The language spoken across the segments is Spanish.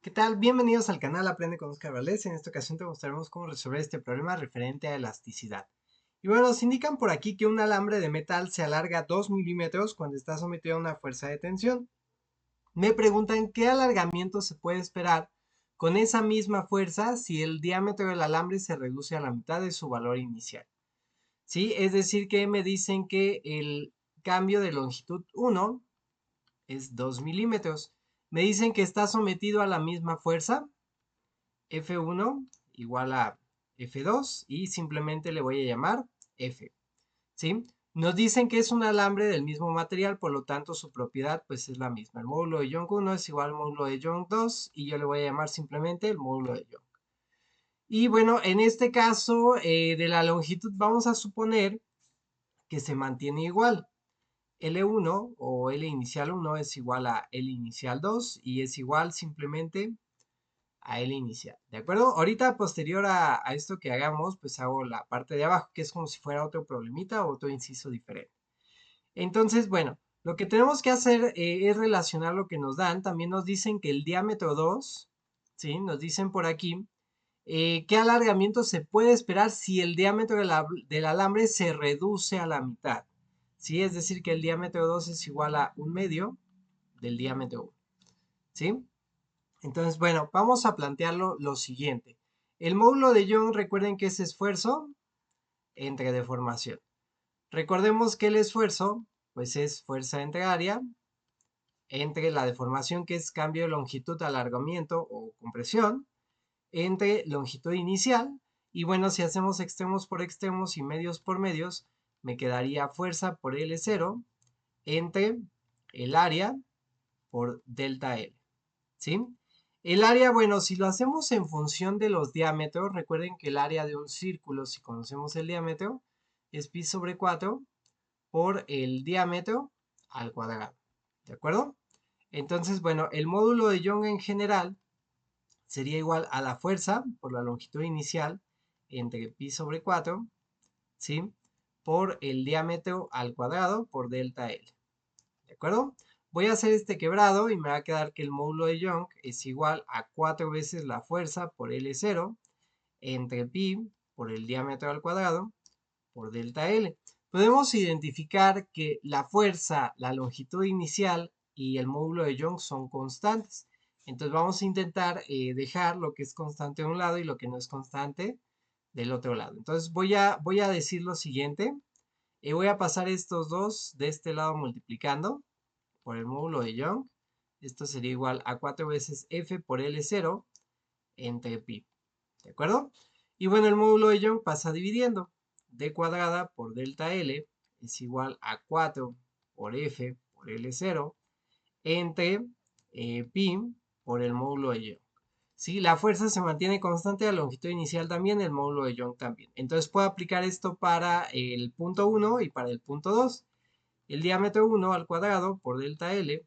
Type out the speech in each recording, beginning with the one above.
¿Qué tal? Bienvenidos al canal Aprende con Oscar Valdez. En esta ocasión te mostraremos cómo resolver este problema referente a elasticidad. Y bueno, nos indican por aquí que un alambre de metal se alarga 2 milímetros cuando está sometido a una fuerza de tensión. Me preguntan qué alargamiento se puede esperar con esa misma fuerza si el diámetro del alambre se reduce a la mitad de su valor inicial. ¿Sí? Es decir, que me dicen que el cambio de longitud 1 es 2 milímetros. Me dicen que está sometido a la misma fuerza, F1 igual a F2 y simplemente le voy a llamar F, ¿sí? Nos dicen que es un alambre del mismo material, por lo tanto su propiedad pues es la misma. El módulo de Young 1 es igual al módulo de Young 2 y yo le voy a llamar simplemente el módulo de Young. Y bueno, en este caso de la longitud vamos a suponer que se mantiene igual. L1 o L inicial 1 es igual a L inicial 2 y es igual simplemente a L inicial, ¿de acuerdo? Ahorita posterior a esto que hagamos, pues hago la parte de abajo, que es como si fuera otro problemita o otro inciso diferente. Entonces, bueno, lo que tenemos que hacer es relacionar lo que nos dan. También nos dicen que el diámetro 2, ¿sí? Nos dicen por aquí qué alargamiento se puede esperar si el diámetro del alambre se reduce a la mitad, ¿sí? Es decir, que el diámetro 2 es igual a un medio del diámetro 1, ¿sí? Entonces, bueno, vamos a plantearlo lo siguiente. El módulo de Young, recuerden que es esfuerzo entre deformación. Recordemos que el esfuerzo, pues es fuerza entre área, entre la deformación, que es cambio de longitud, alargamiento o compresión, entre longitud inicial, y bueno, si hacemos extremos por extremos y medios por medios, me quedaría fuerza por L0 entre el área por delta L, ¿sí? El área, bueno, si lo hacemos en función de los diámetros, recuerden que el área de un círculo, si conocemos el diámetro, es pi sobre 4 por el diámetro al cuadrado, ¿de acuerdo? Entonces, bueno, el módulo de Young en general sería igual a la fuerza por la longitud inicial entre pi sobre 4, ¿sí? Por el diámetro al cuadrado por delta L, ¿de acuerdo? Voy a hacer este quebrado y me va a quedar que el módulo de Young es igual a 4 veces la fuerza por L0 entre pi por el diámetro al cuadrado por delta L. Podemos identificar que la fuerza, la longitud inicial y el módulo de Young son constantes. Entonces vamos a intentar dejar lo que es constante de un lado y lo que no es constante del otro lado. Entonces voy a decir lo siguiente. Voy a pasar estos dos de este lado multiplicando por el módulo de Young. Esto sería igual a 4 veces F por L0 entre pi. ¿De acuerdo? Y bueno, el módulo de Young pasa dividiendo. D cuadrada por delta L es igual a 4 por F por L0 entre pi por el módulo de Young. ¿Sí? La fuerza se mantiene constante, la longitud inicial también, el módulo de Young también. Entonces puedo aplicar esto para el punto 1 y para el punto 2. El diámetro 1 al cuadrado por delta L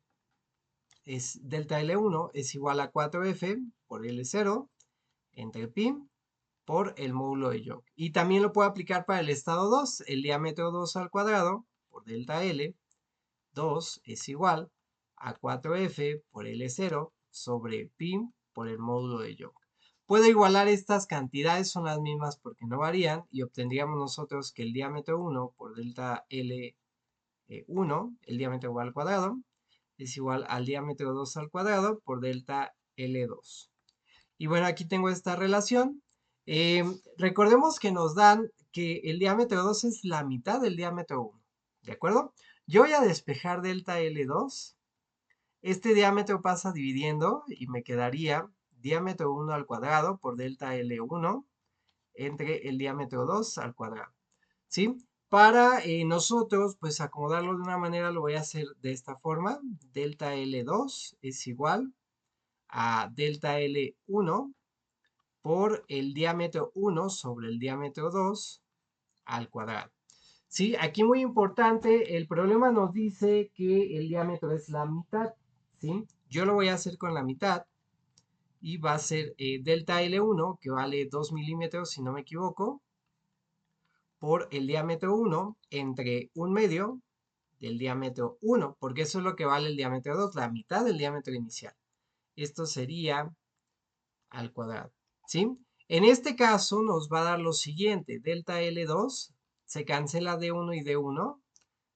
es delta L1 es igual a 4F por L0 entre pi por el módulo de Young. Y también lo puedo aplicar para el estado 2. El diámetro 2 al cuadrado por delta L, 2 es igual a 4F por L0 sobre pi por el módulo de Young. Puedo igualar estas cantidades, son las mismas porque no varían, y obtendríamos nosotros que el diámetro 1 por delta L1, el diámetro igual al cuadrado, es igual al diámetro 2 al cuadrado por delta L2. Y bueno, aquí tengo esta relación. Recordemos que nos dan que el diámetro 2 es la mitad del diámetro 1. ¿De acuerdo? Yo voy a despejar delta L2. Este diámetro pasa dividiendo y me quedaría diámetro 1 al cuadrado por delta L1 entre el diámetro 2 al cuadrado. ¿Sí? Para nosotros, pues acomodarlo de una manera, lo voy a hacer de esta forma. Delta L2 es igual a delta L1 por el diámetro 1 sobre el diámetro 2 al cuadrado. ¿Sí? Aquí muy importante, el problema nos dice que el diámetro es la mitad. ¿Sí? Yo lo voy a hacer con la mitad y va a ser delta L1, que vale 2 milímetros si no me equivoco, por el diámetro 1 entre un medio del diámetro 1, porque eso es lo que vale el diámetro 2, la mitad del diámetro inicial. Esto sería al cuadrado, ¿sí? En este caso nos va a dar lo siguiente, delta L2, se cancela D1 y D1,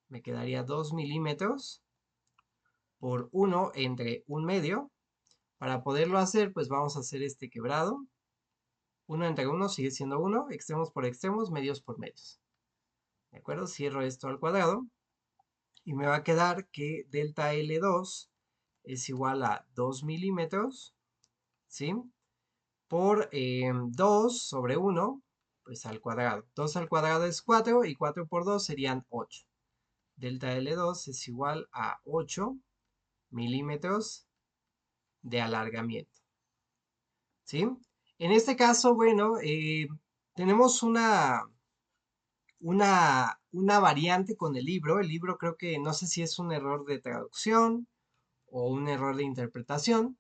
me quedaría 2 milímetros por 1 entre 1/2. Para poderlo hacer, pues vamos a hacer este quebrado. 1 entre 1 sigue siendo 1, extremos por extremos, medios por medios. ¿De acuerdo? Cierro esto al cuadrado y me va a quedar que delta L2 es igual a 2 milímetros, ¿sí? Por 2 sobre 1, pues al cuadrado. 2 al cuadrado es 4 y 4 por 2 serían 8. Delta L2 es igual a 8 milímetros de alargamiento, ¿sí? En este caso, bueno, tenemos una variante con el libro. El libro creo que no sé si es un error de traducción o un error de interpretación,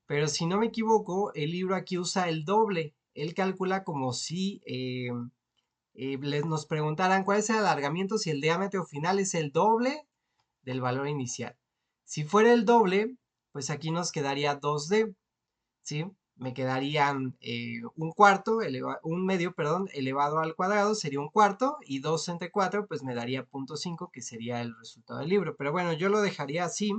pero si no me equivoco, el libro aquí usa el doble. Él calcula como si nos preguntaran cuál es el alargamiento si el diámetro final es el doble del valor inicial. Si fuera el doble, pues aquí nos quedaría 2D, ¿sí? Me quedarían un medio, perdón, elevado al cuadrado sería un cuarto y 2 entre 4 pues me daría 0.5 que sería el resultado del libro. Pero bueno, yo lo dejaría así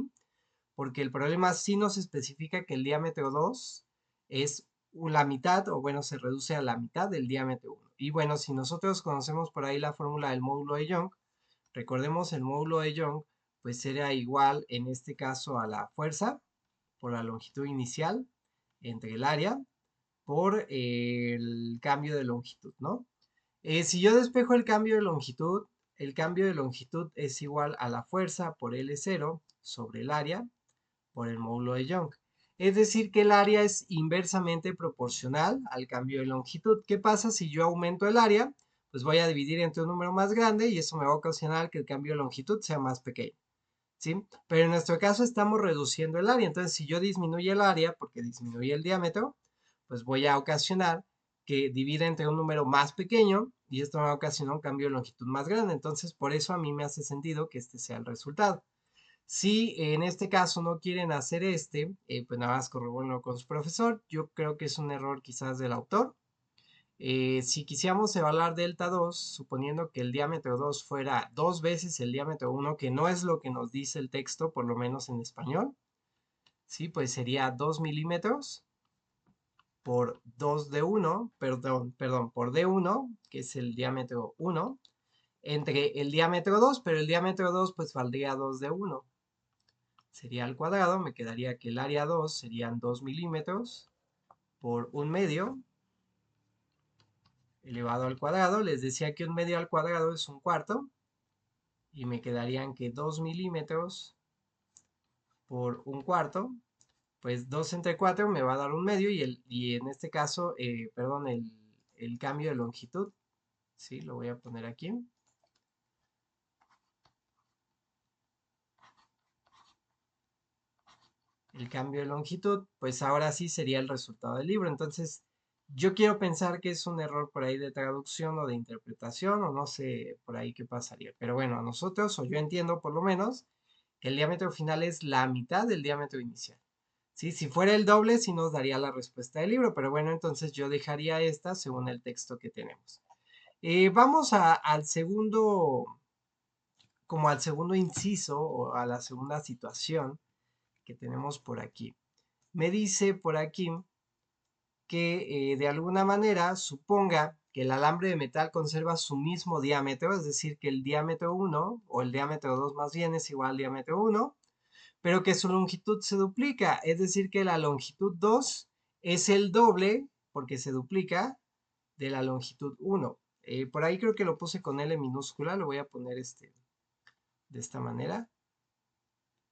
porque el problema sí nos especifica que el diámetro 2 es la mitad o bueno, se reduce a la mitad del diámetro 1. Y bueno, si nosotros conocemos por ahí la fórmula del módulo de Young, recordemos el módulo de Young pues será igual en este caso a la fuerza por la longitud inicial entre el área por el cambio de longitud, ¿no? Si yo despejo el cambio de longitud es igual a la fuerza por L0 sobre el área por el módulo de Young. Es decir, que el área es inversamente proporcional al cambio de longitud. ¿Qué pasa si yo aumento el área? Pues voy a dividir entre un número más grande y eso me va a ocasionar que el cambio de longitud sea más pequeño, ¿sí? Pero en nuestro caso estamos reduciendo el área. Entonces, si yo disminuyo el área porque disminuye el diámetro, pues voy a ocasionar que divida entre un número más pequeño y esto me va a ocasionar un cambio de longitud más grande. Entonces, por eso a mí me hace sentido que este sea el resultado. Si en este caso no quieren hacer pues nada más corroborenlo con su profesor. Yo creo que es un error quizás del autor. Si quisiéramos evaluar delta 2, suponiendo que el diámetro 2 fuera 2 veces el diámetro 1, que no es lo que nos dice el texto, por lo menos en español, ¿sí? Pues sería 2 milímetros por 2 de 1, perdón, por D1, que es el diámetro 1, entre el diámetro 2, pero el diámetro 2 pues valdría 2 de 1. Sería al cuadrado, me quedaría que el área 2 serían 2 milímetros por 1/2 elevado al cuadrado. Les decía que 1/2 al cuadrado es un cuarto y me quedarían que 2 milímetros por un cuarto, pues 2 entre 4 me va a dar 1/2 y en este caso, perdón, el cambio de longitud, ¿sí? Lo voy a poner aquí. El cambio de longitud, pues ahora sí sería el resultado del libro. Entonces, yo quiero pensar que es un error por ahí de traducción o de interpretación o no sé por ahí qué pasaría. Pero bueno, a nosotros, o yo entiendo por lo menos, que el diámetro final es la mitad del diámetro inicial. ¿Sí? Si fuera el doble, sí nos daría la respuesta del libro, pero bueno, entonces yo dejaría esta según el texto que tenemos. Vamos al segundo, como al segundo inciso o a la segunda situación que tenemos por aquí. Me dice por aquí que de alguna manera suponga que el alambre de metal conserva su mismo diámetro, es decir, que el diámetro 1 o el diámetro 2 más bien es igual al diámetro 1, pero que su longitud se duplica, es decir, que la longitud 2 es el doble, porque se duplica, de la longitud 1. Por ahí creo que lo puse con L minúscula, lo voy a poner de esta manera.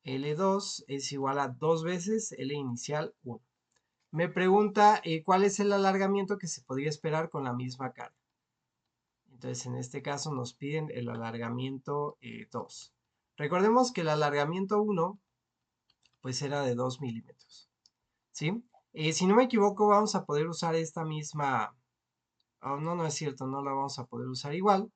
L2 es igual a 2 veces L inicial 1. Me pregunta cuál es el alargamiento que se podría esperar con la misma carga. Entonces, en este caso nos piden el alargamiento 2. Recordemos que el alargamiento 1 pues era de 2 milímetros, ¿sí? Si no me equivoco, vamos a poder usar esta misma... Oh, no, no es cierto, no la vamos a poder usar igual.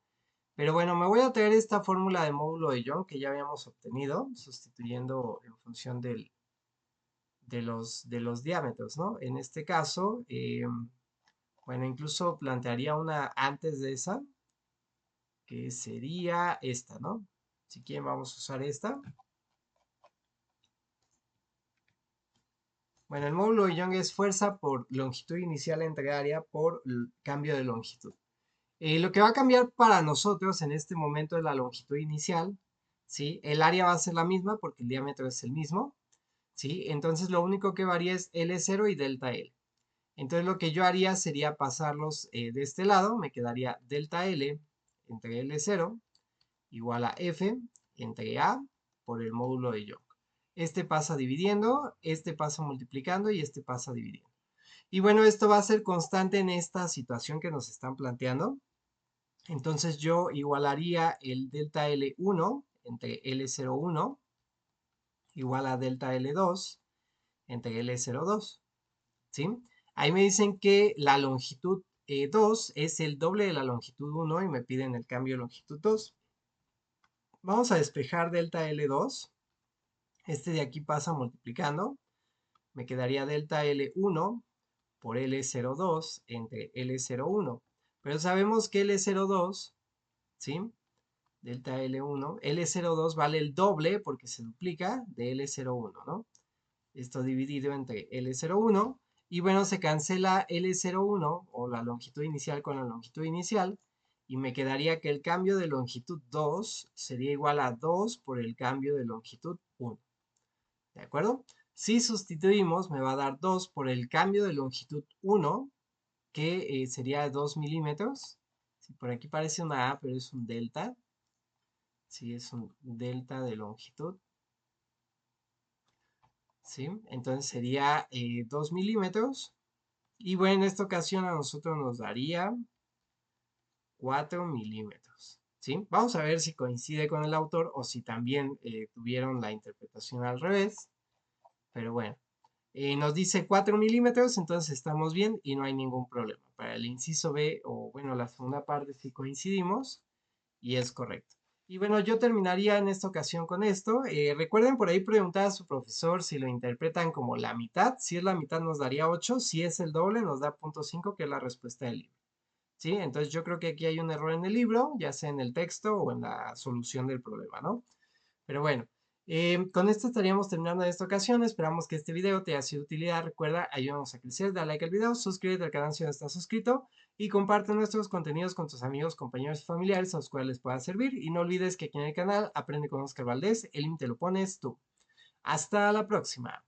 Pero bueno, me voy a traer esta fórmula de módulo de Young que ya habíamos obtenido, sustituyendo en función de los diámetros, ¿no? En este caso, bueno, incluso plantearía una antes de esa, que sería esta, ¿no? Si quieren, vamos a usar esta. Bueno, el módulo de Young es fuerza por longitud inicial entre área por cambio de longitud. Lo que va a cambiar para nosotros en este momento es la longitud inicial, ¿sí? El área va a ser la misma porque el diámetro es el mismo, ¿sí? Entonces lo único que varía es L0 y delta L. Entonces lo que yo haría sería pasarlos de este lado, me quedaría delta L entre L0 igual a F entre A por el módulo de Young. Este pasa dividiendo, este pasa multiplicando y este pasa dividiendo. Y bueno, esto va a ser constante en esta situación que nos están planteando. Entonces yo igualaría el delta L1 entre L01 igual a delta L2 entre L02, ¿sí? Ahí me dicen que la longitud 2 es el doble de la longitud 1 y me piden el cambio de longitud 2. Vamos a despejar delta L2. Este de aquí pasa multiplicando. Me quedaría delta L1 por L02 entre L01. Pero sabemos que L02, ¿sí? Delta L1, L02 vale el doble porque se duplica de L01, ¿no? Esto dividido entre L01. Y bueno, se cancela L01 o la longitud inicial con la longitud inicial. Y me quedaría que el cambio de longitud 2 sería igual a 2 por el cambio de longitud 1. ¿De acuerdo? Si sustituimos, me va a dar 2 por el cambio de longitud 1, que sería 2 milímetros. Sí, por aquí parece una A, pero es un delta. Sí, es un delta de longitud. ¿Sí? Entonces sería 2 milímetros. Y bueno, en esta ocasión a nosotros nos daría 4 milímetros. ¿Sí? Vamos a ver si coincide con el autor o si también tuvieron la interpretación al revés. Pero bueno, nos dice 4 milímetros, entonces estamos bien y no hay ningún problema. Para el inciso B, o bueno, la segunda parte, sí coincidimos y es correcto. Y bueno, yo terminaría en esta ocasión con esto. Recuerden por ahí preguntar a su profesor si lo interpretan como la mitad. Si es la mitad nos daría 8, si es el doble nos da 0.5, que es la respuesta del libro. ¿Sí? Entonces yo creo que aquí hay un error en el libro, ya sea en el texto o en la solución del problema, ¿no? Pero bueno, con esto estaríamos terminando en esta ocasión. Esperamos que este video te haya sido de utilidad. Recuerda, ayúdanos a crecer, dale like al video, suscríbete al canal si no estás suscrito y comparte nuestros contenidos con tus amigos, compañeros y familiares a los cuales les pueda servir. Y no olvides que aquí en el canal Aprende con Oscar Valdés, el límite lo pones tú. Hasta la próxima.